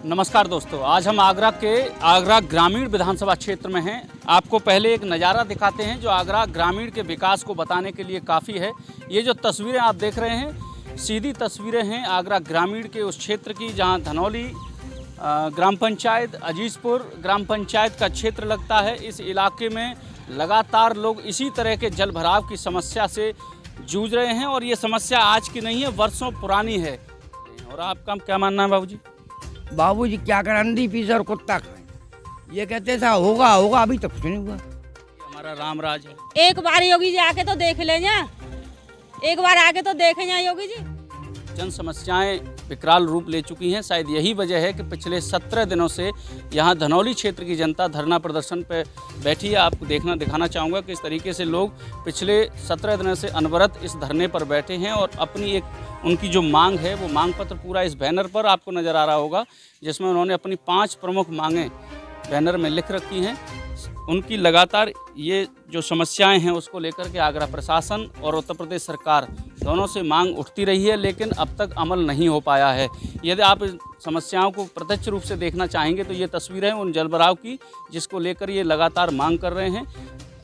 नमस्कार दोस्तों, आज हम आगरा ग्रामीण विधानसभा क्षेत्र में हैं। आपको पहले एक नज़ारा दिखाते हैं जो आगरा ग्रामीण के विकास को बताने के लिए काफ़ी है। ये जो तस्वीरें आप देख रहे हैं, सीधी तस्वीरें हैं आगरा ग्रामीण के उस क्षेत्र की जहां धनौली ग्राम पंचायत, अजीजपुर ग्राम पंचायत का क्षेत्र लगता है। इस इलाके में लगातार लोग इसी तरह के जल भराव की समस्या से जूझ रहे हैं और ये समस्या आज की नहीं है, वर्षों पुरानी है। और आपका क्या मानना है बाबूजी? बाबूजी क्या करें, अंधी पीस और कुत्ता खाएं। ये कहते था होगा होगा, अभी तक कुछ नहीं हुआ। हमारा रामराज है। एक बार योगी जी आके तो देख ले जा, एक बार आके तो देखे जा योगी जी। जन समस्याएं विकराल रूप ले चुकी हैं। शायद यही वजह है कि पिछले 17 दिनों से यहाँ धनौली क्षेत्र की जनता धरना प्रदर्शन पर बैठी है। आपको दिखाना चाहूँगा कि इस तरीके से लोग पिछले 17 दिनों से अनवरत इस धरने पर बैठे हैं और अपनी एक उनकी जो मांग है वो मांग पत्र पूरा इस बैनर पर आपको नज़र आ रहा होगा, जिसमें उन्होंने अपनी 5 प्रमुख मांगें बैनर में लिख रखी हैं। उनकी लगातार ये जो समस्याएं हैं उसको लेकर के आगरा प्रशासन और उत्तर प्रदेश सरकार दोनों से मांग उठती रही है, लेकिन अब तक अमल नहीं हो पाया है। यदि आप इस समस्याओं को प्रत्यक्ष रूप से देखना चाहेंगे तो ये तस्वीरें हैं उन जलभराव की जिसको लेकर ये लगातार मांग कर रहे हैं।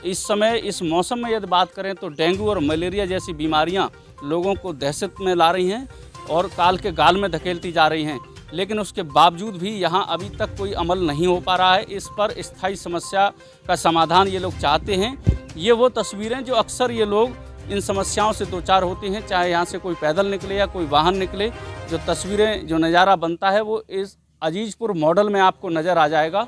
इस समय इस मौसम में यदि बात करें तो डेंगू और मलेरिया जैसी बीमारियां लोगों को दहशत में ला रही हैं और काल के गाल में धकेलती जा रही हैं, लेकिन उसके बावजूद भी यहाँ अभी तक कोई अमल नहीं हो पा रहा है। इस पर स्थायी समस्या का समाधान ये लोग चाहते हैं। ये वो तस्वीरें जो अक्सर ये लोग इन समस्याओं से दो चार होती हैं, चाहे यहाँ से कोई पैदल निकले या कोई वाहन निकले। जो तस्वीरें जो नज़ारा बनता है वो इस अजीजपुर मॉडल में आपको नज़र आ जाएगा।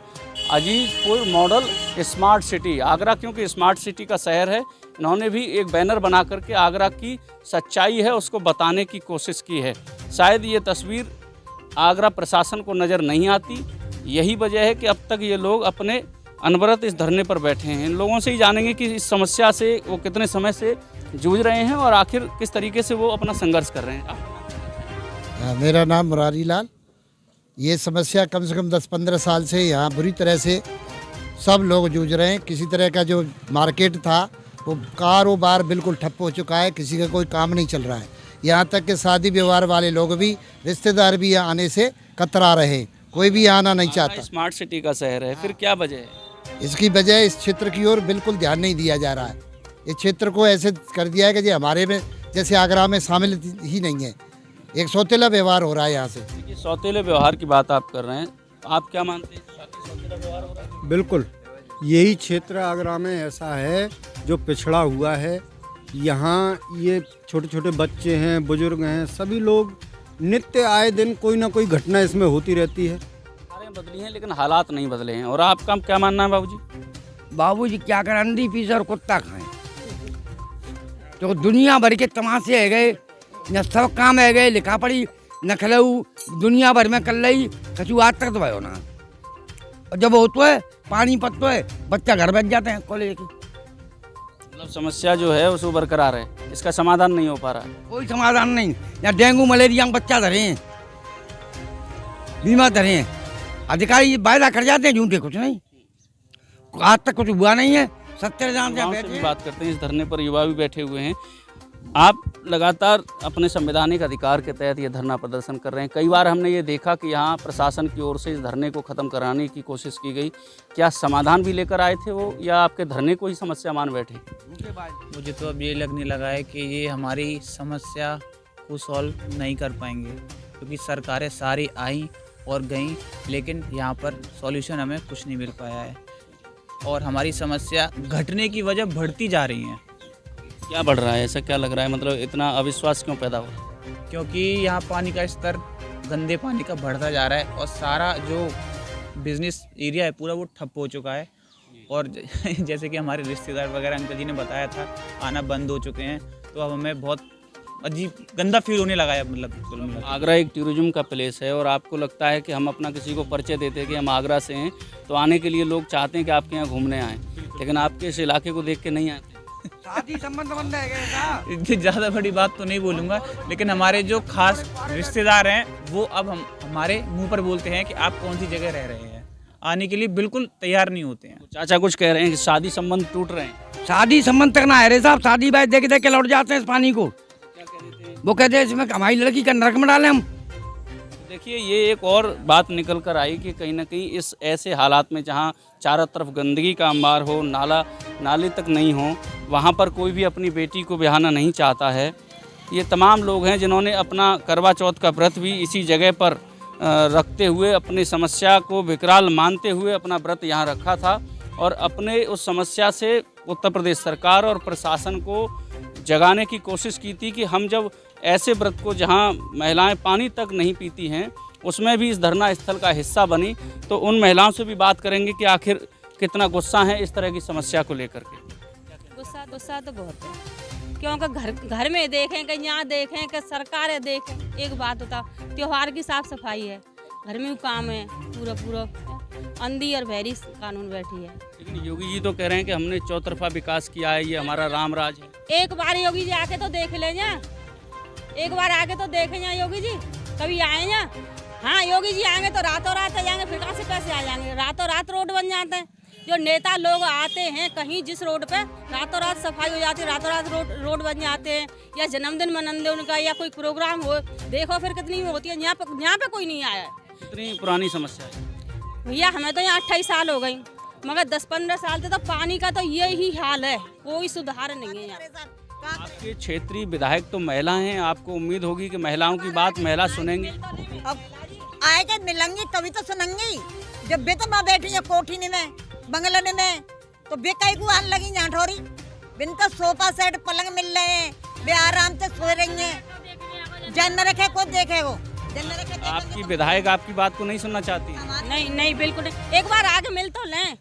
Azizpur model smart city, Agra क्योंकि स्मार्ट सिटी का शहर है, इन्होंने भी एक बैनर बना करके आगरा की सच्चाई है उसको बताने की कोशिश की है। शायद ये तस्वीर आगरा प्रशासन को नज़र नहीं आती, यही वजह है कि अब तक ये लोग अपने अनवरत इस धरने पर बैठे हैं। इन लोगों से ही जानेंगे कि इस समस्या से वो कितने समय से जूझ रहे हैं और आखिर किस तरीके से वो अपना संघर्ष कर रहे हैं। मेरा नाम मुरारी लाल। ये समस्या कम से कम 10-15 साल से यहाँ बुरी तरह से सब लोग जूझ रहे हैं। किसी तरह का जो मार्केट था वो कारोबार बिल्कुल ठप हो चुका है, किसी का कोई काम नहीं चल रहा है। यहाँ तक कि शादी व्यवहार वाले लोग भी, रिश्तेदार भी यहाँ आने से कतरा रहे हैं, कोई भी आना नहीं चाहता। स्मार्ट सिटी का शहर है, फिर क्या वजह है? इसकी वजह इस क्षेत्र की ओर बिल्कुल ध्यान नहीं दिया जा रहा है। इस क्षेत्र को ऐसे कर दिया है कि जो हमारे में जैसे आगरा में शामिल ही नहीं है। एक सौतेला व्यवहार हो रहा है यहाँ से। देखिए, सौतेले व्यवहार की बात आप कर रहे हैं, आप क्या मानते हैं? सौतेला व्यवहार हो रहा है? बिल्कुल, यही क्षेत्र आगरा में ऐसा है जो पिछड़ा हुआ है। यहाँ ये छोटे छोटे बच्चे हैं, बुजुर्ग हैं, सभी लोग नित्य आए दिन कोई ना कोई घटना इसमें होती रहती है। सरकारें बदली हैं लेकिन हालात नहीं बदले हैं। और आपका क्या मानना है बाबूजी? बाबूजी क्या करें, अंधी पीस और कुत्ता खाएं। तो दुनिया भर के तमाशे है गए, न सब काम है गए, लिखा पढ़ी न खलऊ दुनिया भर में कर रही कछु आज तक तो भयो ना। और जब होता है पानी पत्तो है, बच्चा घर बैठ जाते हैं कॉलेज के। मतलब समस्या जो है उसको बरकरार है, इसका समाधान नहीं हो पा रहा है। कोई समाधान नहीं। या डेंगू मलेरिया में बच्चा धरे हैं, बीमार धरे हैं, अधिकारी वायदा कर जाते हैं झूठे, कुछ नहीं, आज तक कुछ हुआ नहीं है। 70 जान बैठे बात करते हैं। इस धरने पर युवा भी बैठे हुए हैं। आप लगातार अपने संवैधानिक अधिकार के तहत ये धरना प्रदर्शन कर रहे हैं। कई बार हमने ये देखा कि यहाँ प्रशासन की ओर से इस धरने को ख़त्म कराने की कोशिश की गई। क्या समाधान भी लेकर आए थे वो, या आपके धरने को ही समस्या मान बैठे? मुझे तो अब ये लगने लगा है कि ये हमारी समस्या को सॉल्व नहीं कर पाएंगे, क्योंकि सरकारें सारी आई और गईं, लेकिन यहाँ पर सॉल्यूशन हमें कुछ नहीं मिल पाया है और हमारी समस्या घटने की वजह बढ़ती जा रही है। क्या बढ़ रहा है, ऐसा क्या लग रहा है? मतलब इतना अविश्वास क्यों पैदा हो रहा है? क्योंकि यहाँ पानी का स्तर गंदे पानी का बढ़ता जा रहा है और सारा जो बिजनेस एरिया है पूरा वो ठप हो चुका है। और जैसे कि हमारे रिश्तेदार वगैरह अंकल जी ने बताया था, आना बंद हो चुके हैं, तो अब हमें बहुत अजीब गंदा फील होने लगा है। मतलब आगरा एक टूरिज्म का प्लेस है और आपको लगता है कि हम अपना किसी को परिचय देते हैं कि हम आगरा से हैं तो आने के लिए लोग चाहते हैं कि आपके यहाँ घूमने आएँ, लेकिन आपके इस इलाके को देख के नहीं आते। शादी संबंध बन गए। ज़्यादा बड़ी बात तो नहीं बोलूँगा, लेकिन हमारे जो खास रिश्तेदार हैं वो अब हमारे मुंह पर बोलते हैं कि आप कौन सी जगह रह रहे हैं, आने के लिए बिल्कुल तैयार नहीं होते हैं। चाचा कुछ कह रहे हैं कि शादी संबंध टूट रहे हैं। शादी संबंध तक ना है रे साहब, शादी बात देख देख के लौट जाते हैं इस पानी को। वो कहते हैं इसमें हमारी लड़की का नरक में डालें हम। देखिए, ये एक और बात निकल कर आई कि कहीं ना कहीं इस ऐसे हालात में जहाँ चारों तरफ गंदगी का अंबार हो, नाले तक नहीं हो, वहाँ पर कोई भी अपनी बेटी को ब्याहना नहीं चाहता है। ये तमाम लोग हैं जिन्होंने अपना करवा चौथ का व्रत भी इसी जगह पर रखते हुए, अपनी समस्या को विकराल मानते हुए अपना व्रत यहाँ रखा था और अपने उस समस्या से उत्तर प्रदेश सरकार और प्रशासन को जगाने की कोशिश की थी कि हम जब ऐसे व्रत को, जहाँ महिलाएं पानी तक नहीं पीती हैं, उसमें भी इस धरना स्थल का हिस्सा बनी, तो उन महिलाओं से भी बात करेंगे कि आखिर कितना गुस्सा है इस तरह की समस्या को लेकर के। गुस्सा तो बहुत है, क्योंकि घर में देखें कि यहाँ देखें कि सरकार देखें। एक बात होता, त्योहार की साफ सफाई है, घर में काम है, पूरा अंधी और बहरी कानून बैठी है। लेकिन योगी जी तो कह रहे हैं कि हमने चौतरफा विकास किया है, ये हमारा राम राज है। एक बार योगी जी आके तो देख ले जा, एक बार आके तो देखें जा योगी जी, कभी आए ना। हाँ, योगी जी आएंगे तो रातों रात आ जाएंगे, फिर कहाँ से कैसे आ जाएंगे? रातों रात रोड बन जाते हैं। जो नेता लोग आते हैं कहीं, जिस रोड पे रातों रात सफाई हो जाती है, रातों रात रोड बन जाते हैं, या जन्मदिन मनंदे उनका, या कोई प्रोग्राम हो, देखो फिर कितनी होती है। यहाँ पे कोई नहीं आया है। इतनी पुरानी समस्या है भैया, हमें तो यहाँ 28 साल हो गई, मगर 10-15 साल से तो पानी का तो यही हाल है, कोई सुधार नहीं है यहाँ। आपके क्षेत्रीय विधायक तो महिला हैं, आपको उम्मीद होगी कि महिलाओं की बात महिला सुनेंगे। अब आएगा मिलेंगी तभी तो सुनेंगी। जब बे तो माँ बैठी है कोठी में, बंगले में, तो बे कई को आने लगी यहाँ ठोरी। बिन तो सोफा सेट पलंग मिल रहे हैं, वे आराम से सो रही हैं। जन न रखे को देखे वो, जन न रखे। आपकी विधायक आपकी बात को नहीं सुनना चाहती है? नहीं, बिल्कुल नहीं। एक बार आके मिल तो लें।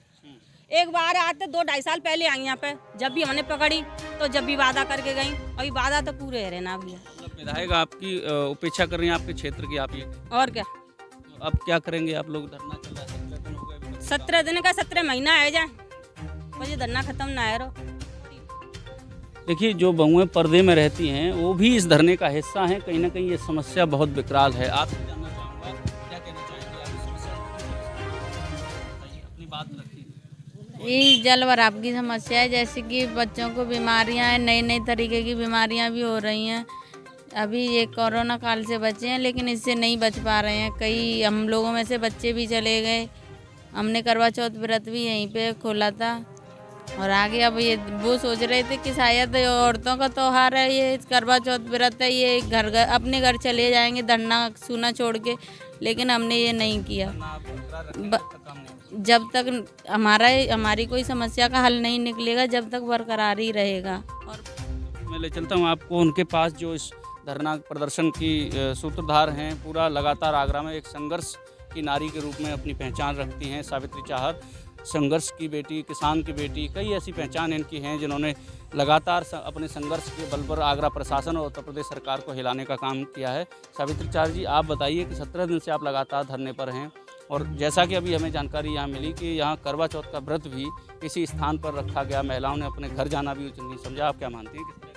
एक बार आते 2-2.5 साल पहले आई यहाँ पे, जब भी हमने पकड़ी तो जब भी वादा करके गई, अभी वादा तो पूरे है ना भैया। मतलब विधायक आपकी उपेक्षा कर रही हैं आपके क्षेत्र की, आप ये और क्या। अब क्या करेंगे आप लोग? धरना चल रहा है, 17 दिन हो गए। 17 दिन का 17 महीना है जाए, मुझे धरना खत्म ना है रो। देखिए, जो बहुएं पर्दे में रहती हैं वो भी इस धरने का हिस्सा हैं। कहीं ना कहीं ये समस्या बहुत विकराल है। आप जानना चाहूँगा, क्या कहना चाहेंगे आप इस समस्या को? अपनी बात रखिए। ये जल भराव की समस्या है, जैसे कि बच्चों को बीमारियां हैं, नई तरीके की बीमारियां भी हो रही हैं। अभी ये कोरोना काल से बचे हैं, लेकिन इससे नहीं बच पा रहे हैं। कई हम लोगों में से बच्चे भी चले गए। हमने करवा चौथ व्रत भी यहीं पे खोला था, और आगे अब ये वो सोच रहे थे कि शायद औरतों का त्योहार है, ये करवा चौथ व्रत है, ये घर अपने घर चले जाएंगे धरना सूना छोड़ के, लेकिन हमने ये नहीं किया। जब तक हमारी कोई समस्या का हल नहीं निकलेगा, जब तक बरकरार ही रहेगा। और मैं ले चलता हूँ आपको उनके पास, जो इस धरना प्रदर्शन की सूत्रधार हैं। पूरा लगातार आगरा में एक संघर्ष की नारी के रूप में अपनी पहचान रखती हैं सावित्री चाहर। संघर्ष की बेटी, किसान की बेटी, कई ऐसी पहचान इनकी हैं जिन्होंने लगातार अपने संघर्ष के बल पर आगरा प्रशासन और उत्तर प्रदेश सरकार को हिलाने का काम किया है। सावित्री चाहर जी, आप बताइए कि 17 दिन से आप लगातार धरने पर हैं, और जैसा कि अभी हमें जानकारी यहाँ मिली कि यहाँ करवा चौथ का व्रत भी किसी स्थान पर रखा गया, महिलाओं ने अपने घर जाना भी उचित नहीं समझा। आप क्या मानती हैं किस तरह का?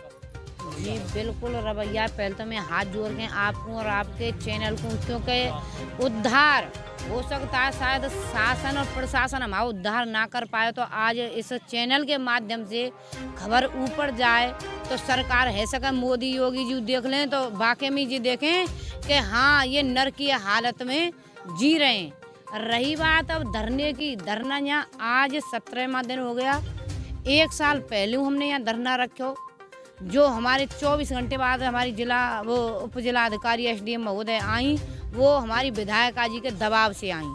जी बिल्कुल रवैया, पहले तो मैं हाथ जोड़ के आपको और आपके चैनल को, क्योंकि उद्धार हो सकता है शायद शासन और प्रशासन हमारा उद्धार ना कर पाए, तो आज इस चैनल के माध्यम से खबर ऊपर जाए तो सरकार है सके, मोदी योगी जी देख लें तो वाकई में जी देखें कि हाँ ये नर की हालत में जी रहे हैं। रही बात अब धरने की, धरना यहाँ आज 17वां दिन हो गया। 1 साल पहले हमने यहाँ धरना रखो, जो हमारे 24 घंटे बाद हमारी उप जिला अधिकारी SDM महोदय आई, वो हमारी विधायिका जी के दबाव से आई,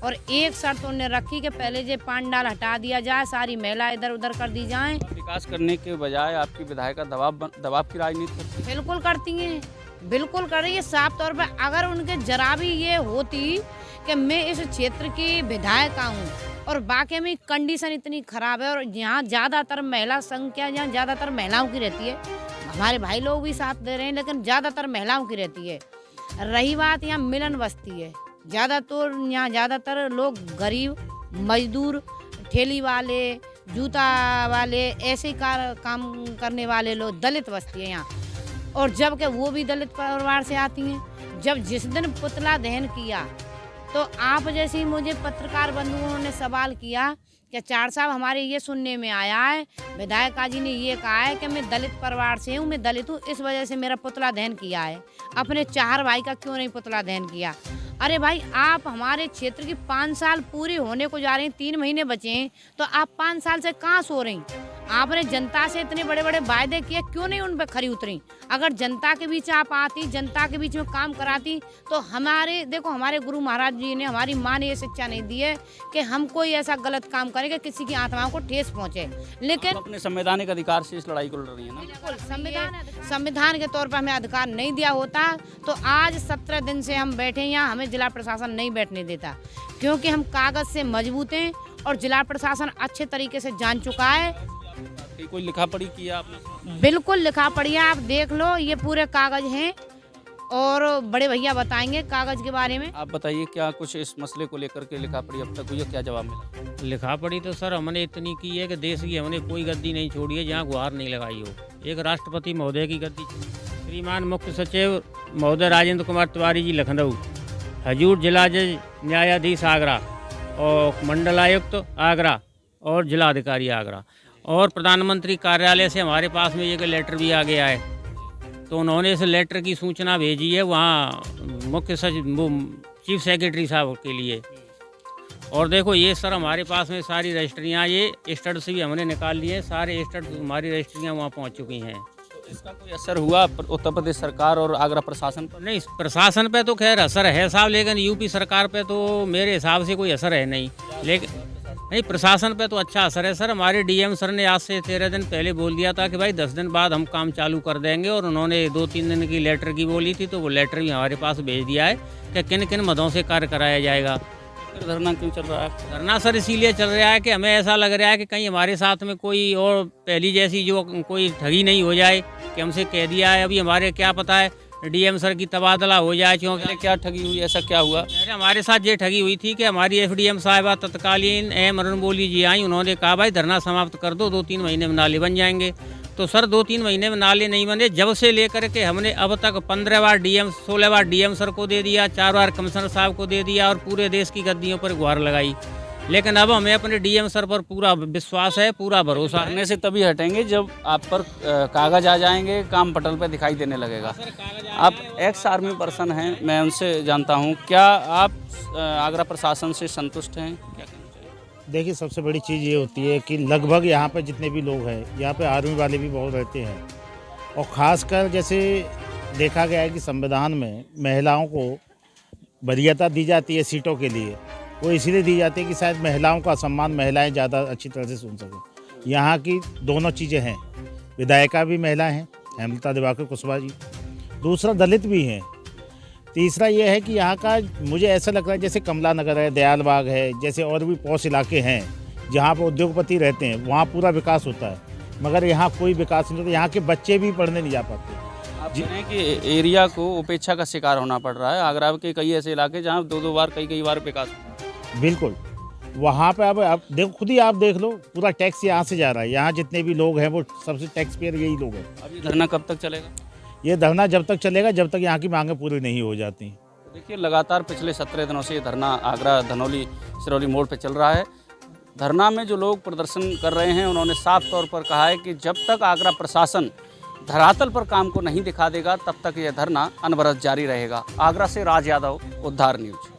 और एक शर्त उन्होंने रखी कि पहले जो पांडाल हटा दिया जाए, सारी महिला इधर उधर कर दी जाए। विकास करने के बजाय आपकी विधायिका दबाव की राजनीति करती है? बिल्कुल करती हैं, बिल्कुल कर रही है साफ तौर पर। अगर उनके जरा भी ये होती कि मैं इस क्षेत्र की विधायिका हूँ और वाकई में कंडीशन इतनी ख़राब है, और यहाँ ज़्यादातर महिला संख्या, यहाँ ज़्यादातर महिलाओं की रहती है, हमारे भाई लोग भी साथ दे रहे हैं, लेकिन ज़्यादातर महिलाओं की रहती है। रही बात यहाँ मिलन बस्ती है, यहाँ ज़्यादातर लोग गरीब, मजदूर, ठेली वाले, जूता वाले, ऐसे काम करने वाले लोग, दलित बस्ती है यहाँ, और जबकि वो भी दलित परिवार से आती हैं। जब जिस दिन पुतला दहन किया तो आप जैसे मुझे पत्रकार बंधुओं ने सवाल किया कि चार साहब हमारे ये सुनने में आया है, विधायिका जी ने ये कहा है कि मैं दलित परिवार से हूँ, मैं दलित हूँ, इस वजह से मेरा पुतला दहन किया है। अपने 4 भाई का क्यों नहीं पुतला दहन किया? अरे भाई, आप हमारे क्षेत्र की 5 साल पूरे होने को जा रहे हैं, 3 महीने बचे हैं, तो आप 5 साल से कहाँ सो रही? आपने जनता से इतने बड़े बड़े वायदे किए, क्यों नहीं उन पर खरी उतरी? अगर जनता के बीच आप आती, जनता के बीच में काम कराती, तो हमारे गुरु महाराज जी ने, हमारी माँ ने ये शिक्षा नहीं दी है कि हम कोई ऐसा गलत काम करें कि किसी की आत्माओं को ठेस पहुँचे। लेकिन अपने संवैधानिक अधिकार से इस लड़ाई को लड़ रही है ना। बिल्कुल संविधान के तौर पर हमें अधिकार नहीं दिया होता तो आज 17 दिन से हम बैठे यहाँ, हमें जिला प्रशासन नहीं बैठने देता, क्योंकि हम कागज से मजबूत हैं और जिला प्रशासन अच्छे तरीके से जान चुका है। कोई लिखा पढ़ी किया आपने? बिल्कुल लिखा पढ़ी है, आप देख लो, ये पूरे कागज हैं और बड़े भैया बताएंगे कागज के बारे में। आप बताइए, क्या कुछ इस मसले को लेकर के लिखा पढ़ी अब तक हुई है, क्या जवाब मिला? लिखा पढ़ी तो सर हमने इतनी की है कि देश की हमने कोई गद्दी नहीं छोड़ी है जहाँ गुहार नहीं लगाई हो। एक राष्ट्रपति महोदय की गद्दी, श्रीमान मुख्य सचिव महोदय राजेंद्र कुमार तिवारी जी लखनऊ, हजूर जिला जज न्यायाधीश आगरा और मंडलायुक्त आगरा और जिलाधिकारी आगरा, और प्रधानमंत्री कार्यालय से हमारे पास में एक लेटर भी आ गया है। तो उन्होंने इस लेटर की सूचना भेजी है वहाँ मुख्य सचिव चीफ सेक्रेटरी साहब के लिए। और देखो ये सर हमारे पास में सारी रजिस्ट्रियाँ, ये स्टड से भी हमने निकाल लिए हैं, सारे स्टड हमारी रजिस्ट्रियाँ वहाँ पहुँच चुकी हैं। तो इसका कोई असर हुआ उत्तर प्रदेश सरकार और आगरा प्रशासन पर? नहीं, प्रशासन पे तो खैर असर है साहब, लेकिन यूपी सरकार पे तो मेरे हिसाब से कोई असर है नहीं। लेकिन नहीं, प्रशासन पे तो अच्छा असर है सर। हमारे डीएम सर ने आज से 13 दिन पहले बोल दिया था कि भाई 10 दिन बाद हम काम चालू कर देंगे, और उन्होंने 2-3 दिन की लेटर की बोली थी, तो वो लेटर भी हमारे पास भेज दिया है कि किन किन मदों से कार्य कराया जाएगा। फिर धरना क्यों चल रहा है? धरना सर इसीलिए चल रहा है कि हमें ऐसा लग रहा है कि कहीं हमारे साथ में कोई और पहली जैसी जो कोई ठगी नहीं हो जाए कि हमसे कह दिया है, अभी हमारे क्या पता है डीएम सर की तबादला हो जाए। क्योंकि क्या ठगी हुई, ऐसा क्या हुआ? हमारे साथ ये ठगी हुई थी कि हमारी एफडीएम साहिबा तत्कालीन एम अरुणबोली जी आई, उन्होंने कहा भाई धरना समाप्त कर दो, 2-3 महीने में नाले बन जाएंगे। तो सर 2-3 महीने में नाले नहीं बने, जब से लेकर के हमने अब तक 15 बार डीएम 16 बार डीएम सर को दे दिया, 4 बार कमिश्नर साहब को दे दिया और पूरे देश की गद्दियों पर गुहार लगाई। लेकिन अब हमें अपने डीएम सर पर पूरा विश्वास है, पूरा भरोसा है। से तभी हटेंगे जब आप पर कागज आ जाएंगे, काम पटल पे दिखाई देने लगेगा। आप एक्स आर्मी पर्सन हैं, मैं उनसे जानता हूं, क्या आप आगरा प्रशासन से संतुष्ट हैं? देखिए, सबसे बड़ी चीज़ ये होती है कि लगभग यहाँ पे जितने भी लोग हैं, यहाँ पे आर्मी वाले भी बहुत रहते हैं, और ख़ासकर जैसे देखा गया है कि संविधान में महिलाओं को वरीयता दी जाती है सीटों के लिए, वो इसीलिए दी जाती है कि शायद महिलाओं का सम्मान महिलाएं ज़्यादा अच्छी तरह से सुन सकें। यहाँ की दोनों चीज़ें हैं, विधायिका भी महिला हैं, हेमलता दिवाकर कुशवाहा जी, दूसरा दलित भी हैं, तीसरा ये है कि यहाँ का मुझे ऐसा लग रहा है जैसे कमला नगर है, दयाल बाग है, जैसे और भी पॉश इलाके हैं जहाँ पर उद्योगपति रहते हैं, वहाँ पूरा विकास होता है, मगर यहाँ कोई विकास नहीं होता। यहाँ के बच्चे भी पढ़ने नहीं जा पाते। आप कह रहे हैं कि एरिया को उपेक्षा का शिकार होना पड़ रहा है। आगरा के कई ऐसे इलाके जहाँ 2-2 बार कई बार विकास। बिल्कुल, वहाँ पे अब देखो, खुद ही आप देख लो, पूरा टैक्स यहाँ से जा रहा है। यहाँ जितने भी लोग हैं वो सबसे टैक्स पेयर यही लोग हैं। अब ये धरना कब तक चलेगा? ये धरना जब तक चलेगा जब तक यहाँ की मांगें पूरी नहीं हो जाती। तो देखिए, लगातार पिछले 17 दिनों से ये धरना आगरा धनौली सिरौली मोड़ पर चल रहा है। धरना में जो लोग प्रदर्शन कर रहे हैं उन्होंने साफ तौर पर कहा है कि जब तक आगरा प्रशासन धरातल पर काम को नहीं दिखा देगा तब तक यह धरना अनवरत जारी रहेगा। आगरा से राज यादव, उद्धार न्यूज।